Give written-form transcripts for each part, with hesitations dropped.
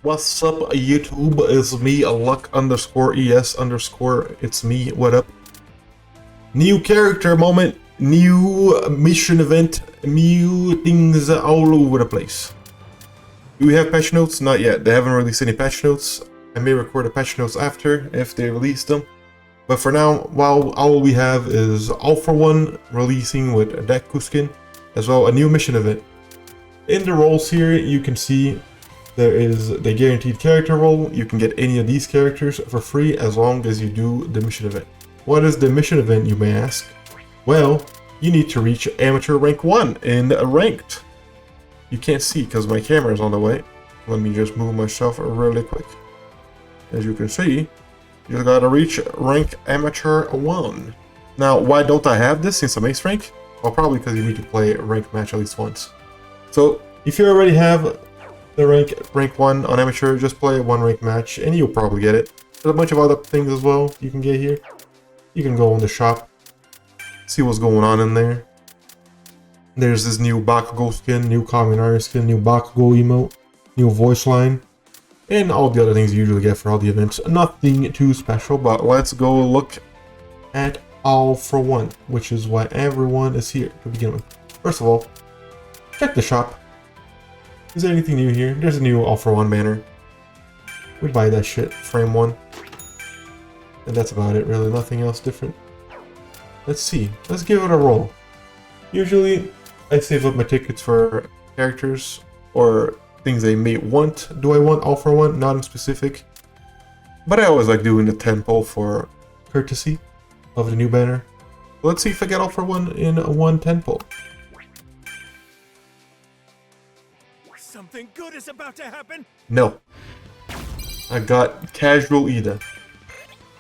What's up, YouTube? It's me, luck_es_. It's me. What up? New character moment, new mission event, new things all over the place. Do we have patch notes? Not yet. They haven't released any patch notes. I may record a patch notes after if they release them. But for now, while all we have is All For One releasing with Deku skin, as well a new mission event. In the roles here, you can see there is the guaranteed character role. You can get any of these characters for free as long as you do the mission event. What is the mission event, you may ask? Well, you need to reach amateur rank 1 in ranked. You can't see because my camera is on the way. Let me just move myself really quick. As you can see, you just gotta reach rank amateur 1. Now, why don't I have this since I'm ace rank? Well, probably because you need to play a ranked match at least once. So, if you already have the rank 1 on amateur, just play one rank match and you'll probably get it. There's a bunch of other things as well you can get here. You can go in the shop, see what's going on in there. There's this new Bakugo skin, new Kaminari skin, new Bakugo emote, new voice line, and all the other things you usually get for all the events. Nothing too special, but let's go look at All For One, which is why everyone is here to begin with. First of all, check the shop. Is there anything new here? There's a new All For One banner. We buy that shit, frame 1. And that's about it, really. Nothing else different. Let's see. Let's give it a roll. Usually, I save up my tickets for characters or things I may want. Do I want All For One? Not in specific. But I always like doing the 10 poll for courtesy of the new banner. Let's see if I get All For One in a 110 poll. Something good is about to happen. No. I got Casual Ida.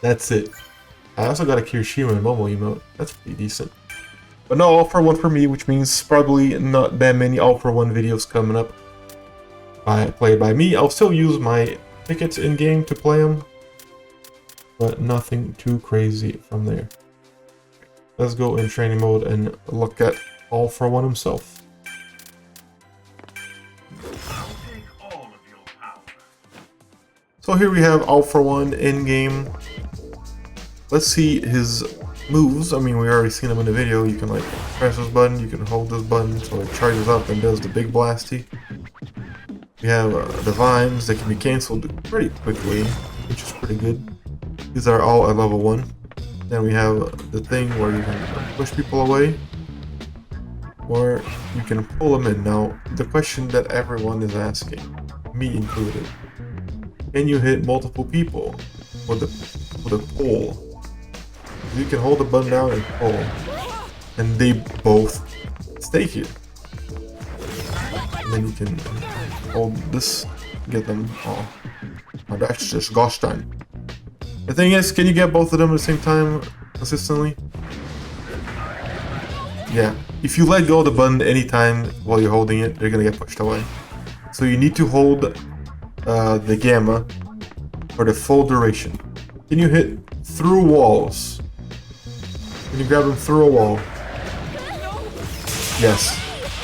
That's it. I also got a Kirishima and Momo emote. That's pretty decent. But no All For One for me, which means probably not that many All For One videos coming up played by me. I'll still use my tickets in-game to play them, but nothing too crazy from there. Let's go in training mode and look at All For One himself. So here we have All For One in-game. Let's see his moves. I mean, we already seen them in the video. You can like press this button, you can hold this button so it charges up and does the big blasty. We have the vines that can be cancelled pretty quickly, which is pretty good. These are all at level 1. Then we have the thing where you can push people away, or you can pull them in. Now, the question that everyone is asking, me included, can you hit multiple people with a pull? You can hold the button down and pull, and they both stay here. And then you can hold this, get them all. Oh, that's just disgusting. The thing is, can you get both of them at the same time consistently? Yeah. If you let go of the button anytime while you're holding it, they're gonna get pushed away. So you need to hold the gamma for the full duration. Can you hit through walls? Can you grab them through a wall? Yes.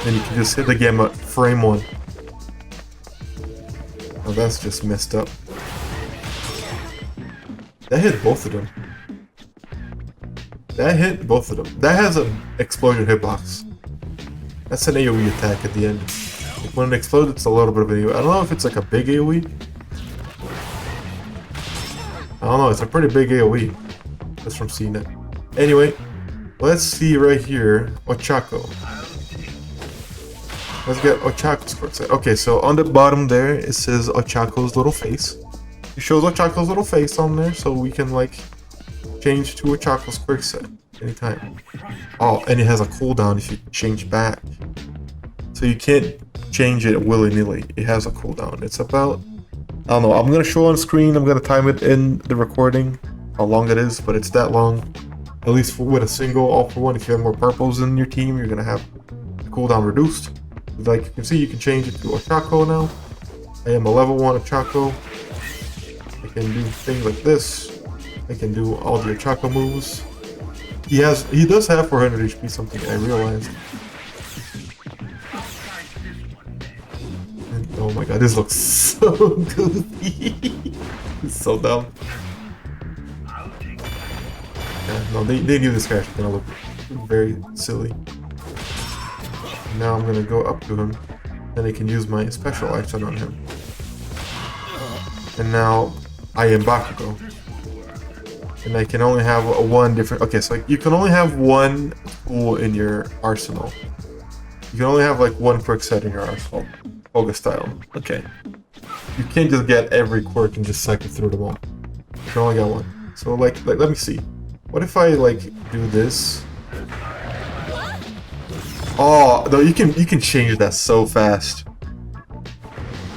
Then you can just hit the gamma frame 1. Oh, that's just messed up. That hit both of them. That hit both of them. That has an explosion hitbox. That's an AoE attack at the end. When it explodes, it's a little bit of an AoE. I don't know if it's like a big AoE. I don't know, it's a pretty big AoE. Just from seeing it. Anyway, let's see right here, Ochako. Let's get Ochako's quick set. Okay, so on the bottom there, it says Ochako's little face. It shows Ochako's little face on there, so we can like change to Ochako's quick set anytime. Oh, and it has a cooldown if you change back. So you can't change it willy-nilly. It has a cooldown. It's about, I don't know, I'm gonna show on screen, I'm gonna time it in the recording, how long it is, but it's that long. At least with a single All For One, if you have more purples in your team, you're gonna have the cooldown reduced. Like you can see, you can change it to Ochako now. I am a level 1 Ochako. I can do things like this. I can do all the Ochako moves. He does have 400 HP, something I realized. And, oh my god. god, this looks so goofy. It's so dumb. Yeah, no, they knew this character was gonna look very silly. Now I'm gonna go up to him, then I can use my special action on him. And now I am Bakugo. And I can only have one different... Okay, so you can only have one tool in your arsenal. You can only have like one quirk set in your arsenal. Olga style. Okay. You can't just get every quirk and just cycle through them all. You can only get one. So like let me see. What if I like do this? Oh, no, you can change that so fast.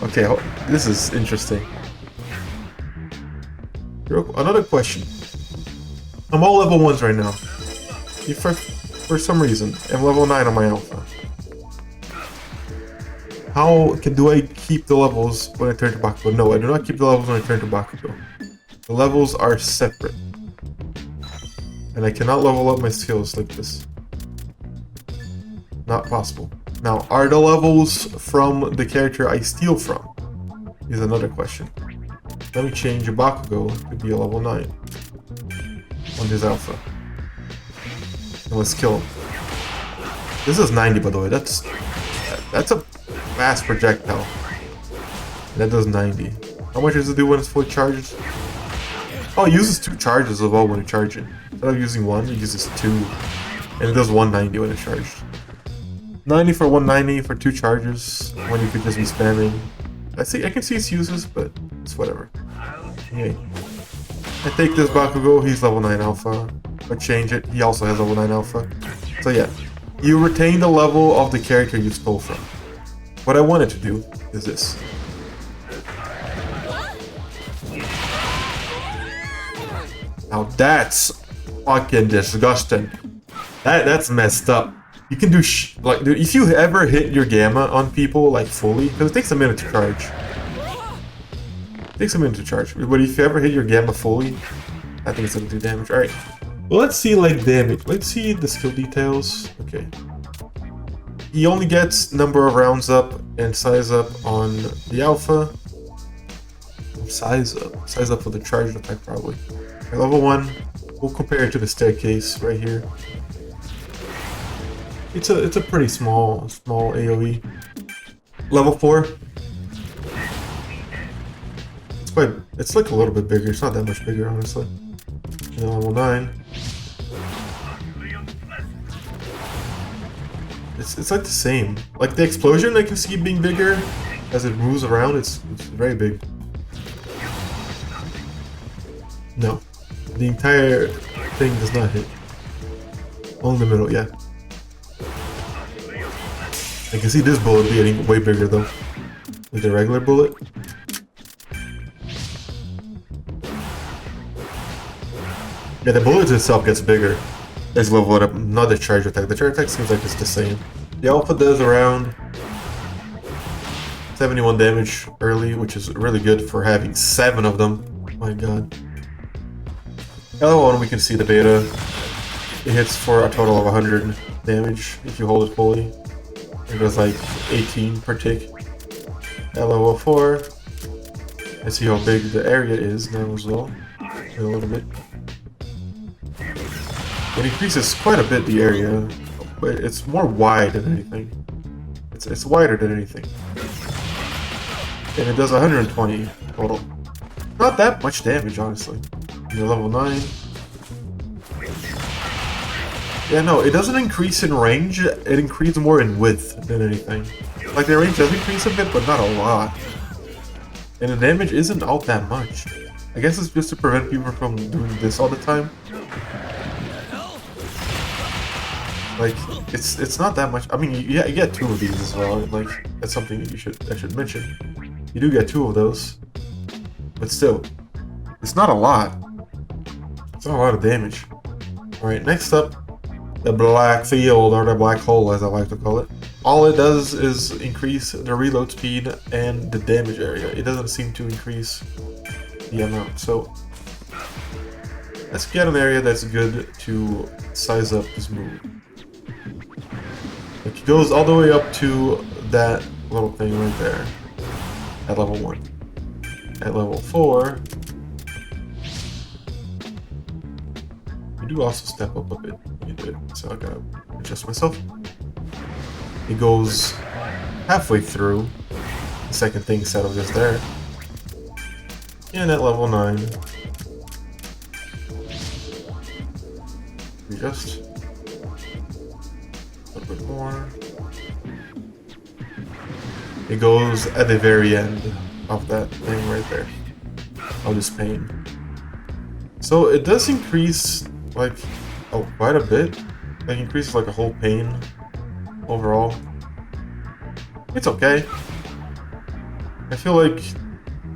Okay, this is interesting. Another question. I'm all level 1s right now. For some reason, I'm level 9 on my alpha. Do I keep the levels when I turn to Bakugo? No, I do not keep the levels when I turn to Bakugo. The levels are separate. And I cannot level up my skills like this. Not possible. Now, are the levels from the character I steal from? Is another question. Let me change Bakugo to be a level 9 on his alpha. And let's kill him. This is 90, by the way. That's a fast projectile. That does 90. How much does it do when it's fully charged? Oh, it uses 2 charges as well when you charge it. Instead of using 1, it uses 2. And it does 190 when it's charged. 90 for 190 for 2 charges when you could just be spamming. I can see its uses, but it's whatever. Yay. I take this Bakugo, he's level 9 alpha. I change it, he also has level 9 alpha. So yeah, you retain the level of the character you stole from. What I wanted to do is this. Now that's fucking disgusting. That's messed up. You can do like, dude, if you ever hit your gamma on people like fully, because it takes a minute to charge. It takes a minute to charge, but if you ever hit your gamma fully, I think it's gonna do damage. All right, well, let's see like damage. Let's see the skill details. Okay, he only gets number of rounds up and size up on the alpha. Size up for the charged attack probably. At level 1, we'll compare it to the staircase right here. It's a pretty small AoE. Level 4. It's like a little bit bigger. It's not that much bigger, honestly. And then level 9. It's like the same. Like the explosion, I can see being bigger as it moves around. It's very big. No, the entire thing does not hit. Only the middle, yeah. I can see this bullet getting way bigger though. With the regular bullet. Yeah, the bullet itself gets bigger as you level it up, not the charge attack. The charge attack seems like it's the same. The alpha does around 71 damage early, which is really good for having 7 of them. My god. The other one, we can see the beta. It hits for a total of 100 damage if you hold it fully. It does like 18 per tick. At level 4, I see how big the area is now as well. A little bit. It increases quite a bit the area, but it's more wide than anything. It's wider than anything. And it does 120 total. Not that much damage, honestly. You're level 9. Yeah, no, it doesn't increase in range, it increases more in width than anything. Like, the range does increase a bit, but not a lot. And the damage isn't all that much. I guess it's just to prevent people from doing this all the time. Like, it's not that much. I mean, you get 2 of these as well. Like, that's something I should mention. You do get 2 of those. But still, it's not a lot. It's not a lot of damage. Alright, next up, the black field, or the black hole as I like to call it. All it does is increase the reload speed and the damage area. It doesn't seem to increase the amount. So let's get an area that's good to size up this move. It goes all the way up to that little thing right there. at level 1. At level 4, we do also step up a bit, so I gotta adjust myself. It goes halfway through the second thing instead of just there. And at level 9, we just a little bit more. It goes at the very end of that thing right there, of this pane. So it does increase like quite a bit. Like increases like a whole pane overall. It's okay. I feel like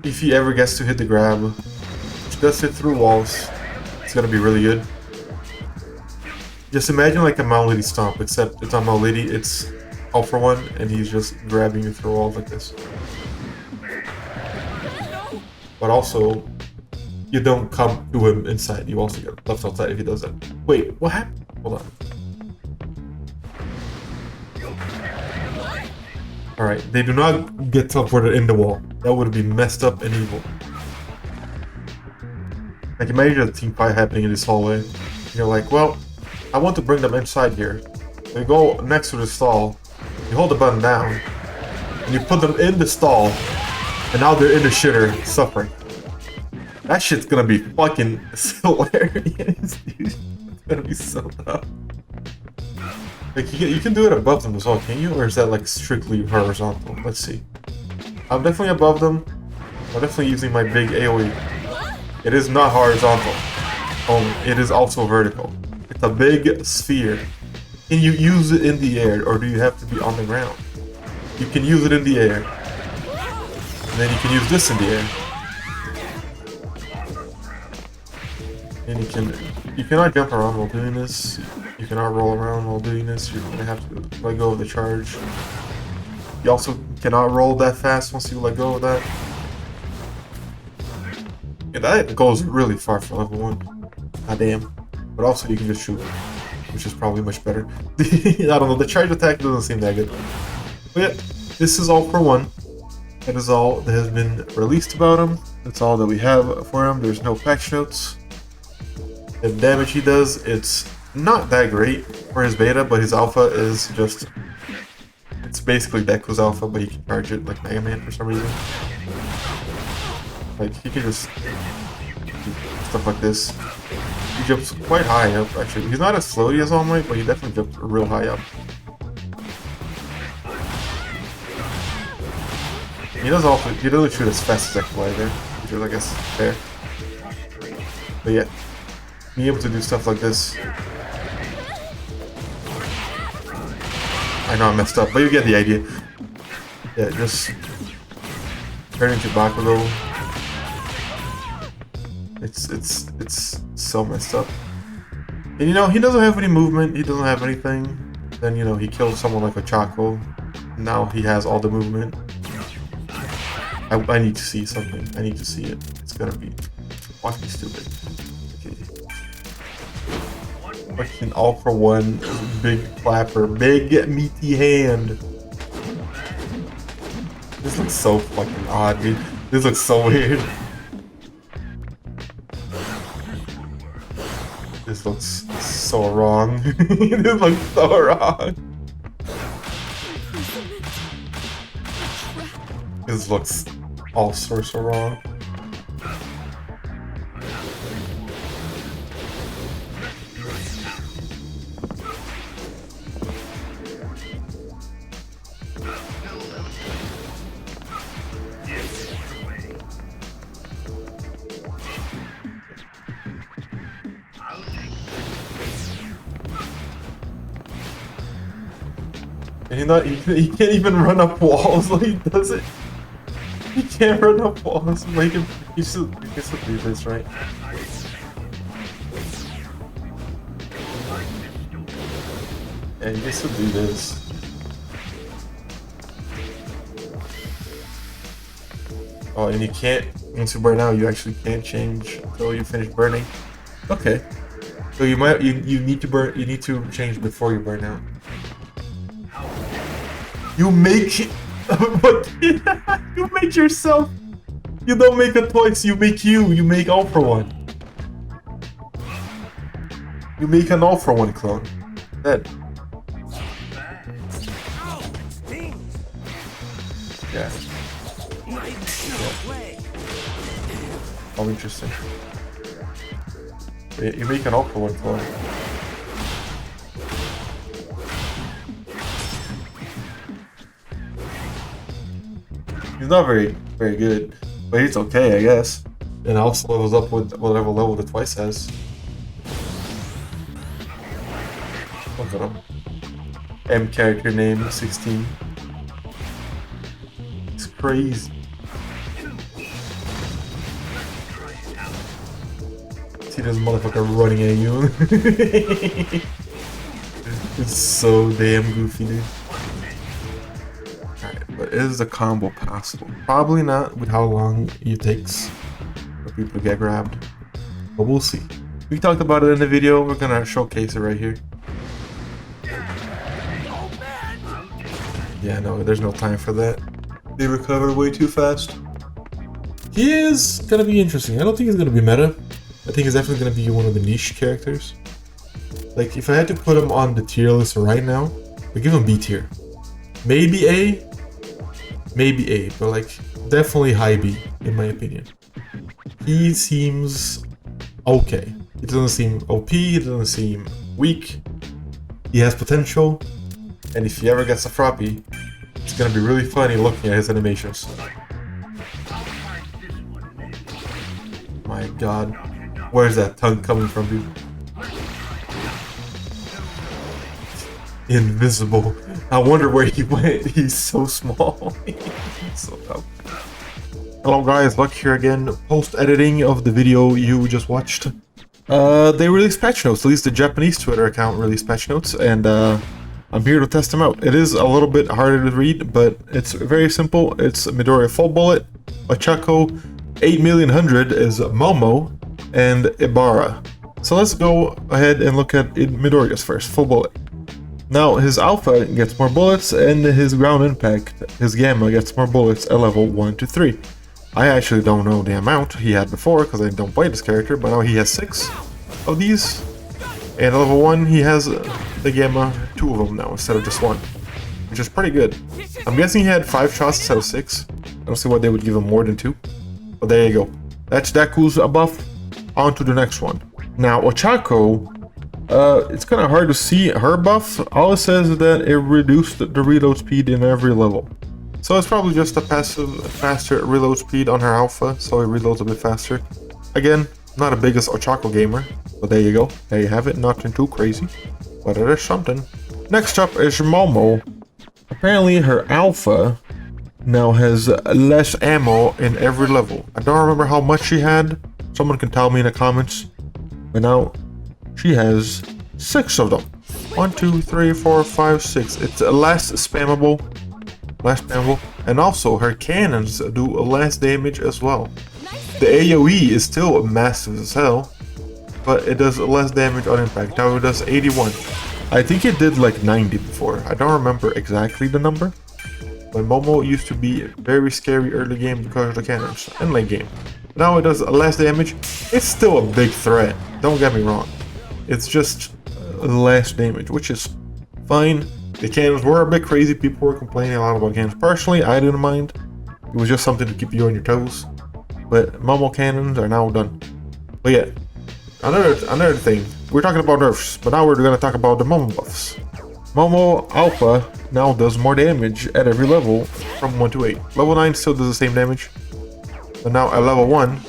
if he ever gets to hit the grab, which does hit through walls, it's gonna be really good. Just imagine like a mt.lady stomp, except it's on mt.lady, it's all for one, and he's just grabbing you through walls like this. But also, you don't come to him inside, you also get left outside if he does that. Wait, what happened? Hold on. Alright, they do not get teleported in the wall. That would be messed up and evil. Like imagine a team fight happening in this hallway. You're like, well, I want to bring them inside here. You go next to the stall, you hold the button down, and you put them in the stall, and now they're in the shitter suffering. That shit's gonna be fucking hilarious, dude. It's gonna be so tough. Like you can do it above them as well, can you? Or is that like strictly horizontal? Let's see. I'm definitely above them. I'm definitely using my big AoE. It is not horizontal. It is also vertical. It's a big sphere. Can you use it in the air, or do you have to be on the ground? You can use it in the air. And then you can use this in the air. And you cannot jump around while doing this. You cannot roll around while doing this. You're gonna have to let go of the charge. You also cannot roll that fast once you let go of that. Yeah, that goes really far for level 1. God damn. But also you can just shoot, which is probably much better. I don't know, the charge attack doesn't seem that good. But yeah, this is all for 1. That is all that has been released about him. That's all that we have for him. There's no patch notes. The damage he does, it's not that great for his beta, but his alpha is just... It's basically Deku's alpha, but he can charge it like Mega Man for some reason. Like, he can just do stuff like this. He jumps quite high up, actually. He's not as slowly as All Might, but he definitely jumps real high up. He doesn't shoot as fast as Echo either, which is, I guess, fair. But yeah, being able to do stuff like this. I know I messed up, but you get the idea. Yeah, just turn into Bakugo. It's so messed up. And you know, he doesn't have any movement, he doesn't have anything. Then, you know, he kills someone like a Chaco. Now he has all the movement. I need to see something. I need to see it. It's gonna be fucking stupid. Okay. Fucking all for 1 big clapper. Big meaty hand. This looks so fucking odd, dude. This looks so weird. This looks so wrong. This looks so wrong. This looks all sorts of wrong. And he can't even run up walls like he does it. He can't run up walls. Like he should do this, right? Yeah, he gets to do this. Oh, and you can't, once you burn out, you actually can't change until you finish burning. Okay. So you need to change before you burn out. You make But you make yourself. You don't make a twice, you make you make all for one. You make an all for one clone. That. Yeah. Oh, interesting. You make an all for one clone. He's not very good, but he's okay, I guess. And also levels up with whatever level the twice has. Look at him. M character name 16. It's crazy. See this motherfucker running at you. It's so damn goofy, dude. But is the combo possible? Probably not with how long it takes for people to get grabbed. But we'll see. We talked about it in the video. We're gonna showcase it right here. Yeah, no, there's no time for that. They recover way too fast. He is gonna be interesting. I don't think he's gonna be meta. I think he's definitely gonna be one of the niche characters. Like, if I had to put him on the tier list right now, I'd give him B tier. Maybe A. Maybe A, but like definitely high B in my opinion. He seems okay. He doesn't seem OP, he doesn't seem weak. He has potential, and if he ever gets a Froppy, it's gonna be really funny looking at his animations. My god. Where's that tongue coming from, dude? Invisible. I wonder where he went. He's so small. He's so dumb. Hello guys, Luck here again. Post-editing of the video you just watched. They released patch notes. At least the Japanese Twitter account released patch notes, and I'm here to test them out. It is a little bit harder to read, but it's very simple. It's Midoriya Full Bullet, Ochako, 8,000,100 is Momo, and Ibara. So let's go ahead and look at Midoriya's first, Full Bullet. Now, his Alpha gets more bullets, and his Ground Impact, his Gamma, gets more bullets at level 1 to 3. I actually don't know the amount he had before, because I don't play this character, but now he has 6 of these. And at level 1, he has the Gamma, 2 of them now, instead of just 1. Which is pretty good. I'm guessing he had 5 shots instead of 6. I don't see why they would give him more than 2. But there you go. That's Deku's buff. On to the next one. Now, Ochako... it's kind of hard to see her buff. All it says is that it reduced the reload speed in every level. So it's probably just a faster reload speed on her Alpha, so it reloads a bit faster. Again, not the biggest Ochako gamer, but there you go. There you have it. Nothing too crazy, but it is something. Next up is Momo. Apparently her Alpha now has less ammo in every level. I don't remember how much she had. Someone can tell me in the comments. But now she has 6 of them. 1, 2, 3, 4, 5, 6. It's less spammable. And also her cannons do less damage as well. The AoE is still massive as hell, but it does less damage on impact. Now it does 81. I think it did like 90 before. I don't remember exactly the number. But Momo used to be very scary early game because of the cannons and late game. Now it does less damage. It's still a big threat. Don't get me wrong. It's just less damage, which is fine. The cannons were a bit crazy. People were complaining a lot about cannons. Personally, I didn't mind. It was just something to keep you on your toes. But Momo cannons are now done. But yeah, another thing. We're talking about nerfs, but now we're going to talk about the Momo buffs. Momo Alpha now does more damage at every level from 1 to 8. Level 9 still does the same damage. But now at level 1,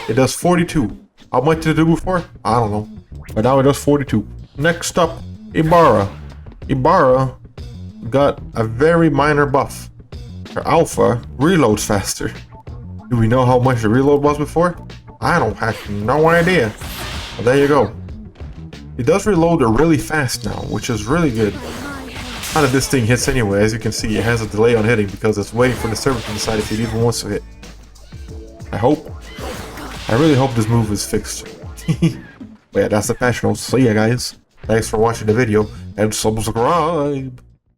it does 42. How much did it do before? I don't know. But now it does 42. Next up, Ibara. Ibara got a very minor buff. Her Alpha reloads faster. Do we know how much the reload was before? I don't have no idea. But there you go. It does reload really fast now, which is really good. How did this thing hits anyway? As you can see, it has a delay on hitting because it's waiting for the server to decide if it even wants to hit. I really hope this move is fixed. But yeah, that's the patch notes. So yeah guys, thanks for watching the video and subscribe.